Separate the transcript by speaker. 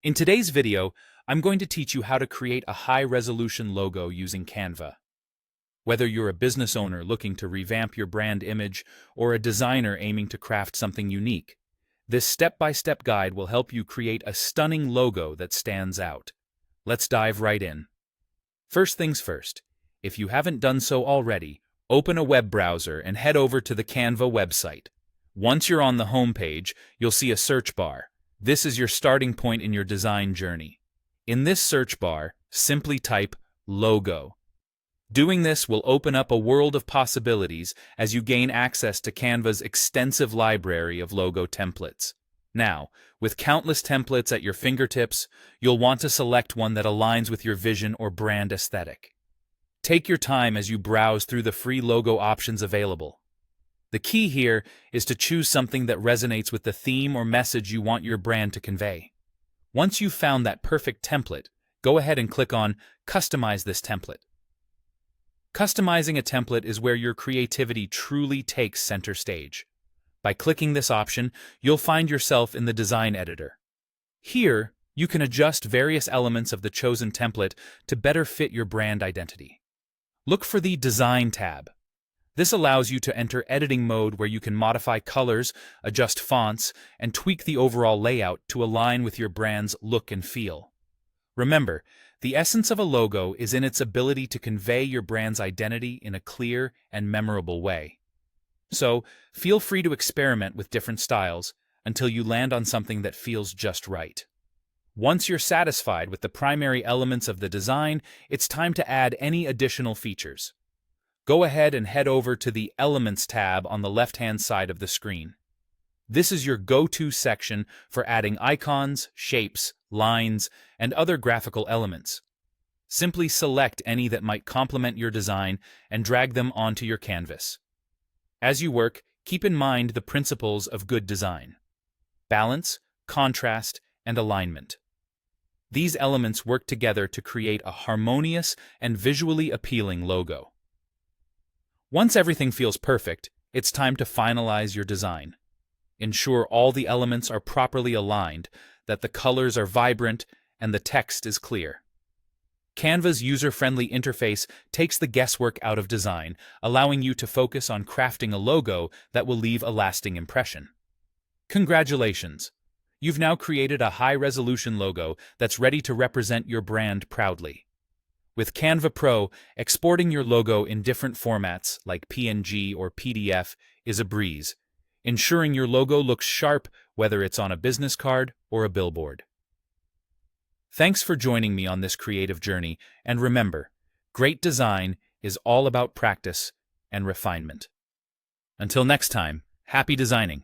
Speaker 1: In today's video, I'm going to teach you how to create a high-resolution logo using Canva. Whether you're a business owner looking to revamp your brand image or a designer aiming to craft something unique, this step-by-step guide will help you create a stunning logo that stands out. Let's dive right in. First things first, if you haven't done so already, open a web browser and head over to the Canva website. Once you're on the home page, you'll see a search bar. This is your starting point in your design journey. In this search bar, simply type logo. Doing this will open up a world of possibilities as you gain access to Canva's extensive library of logo templates. Now, with countless templates at your fingertips, you'll want to select one that aligns with your vision or brand aesthetic. Take your time as you browse through the free logo options available. The key here is to choose something that resonates with the theme or message you want your brand to convey. Once you've found that perfect template, go ahead and click on Customize this template. Customizing a template is where your creativity truly takes center stage. By clicking this option, you'll find yourself in the design editor. Here, you can adjust various elements of the chosen template to better fit your brand identity. Look for the Design tab. This allows you to enter editing mode where you can modify colors, adjust fonts, and tweak the overall layout to align with your brand's look and feel. Remember, the essence of a logo is in its ability to convey your brand's identity in a clear and memorable way. So, feel free to experiment with different styles until you land on something that feels just right. Once you're satisfied with the primary elements of the design, it's time to add any additional features. Go ahead and head over to the Elements tab on the left-hand side of the screen. This is your go-to section for adding icons, shapes, lines, and other graphical elements. Simply select any that might complement your design and drag them onto your canvas. As you work, keep in mind the principles of good design: balance, contrast, and alignment. These elements work together to create a harmonious and visually appealing logo. Once everything feels perfect, it's time to finalize your design. Ensure all the elements are properly aligned, that the colors are vibrant, and the text is clear. Canva's user-friendly interface takes the guesswork out of design, allowing you to focus on crafting a logo that will leave a lasting impression. Congratulations! You've now created a high-resolution logo that's ready to represent your brand proudly. With Canva Pro, exporting your logo in different formats like PNG or PDF is a breeze, ensuring your logo looks sharp whether it's on a business card or a billboard. Thanks for joining me on this creative journey, and remember, great design is all about practice and refinement. Until next time, happy designing!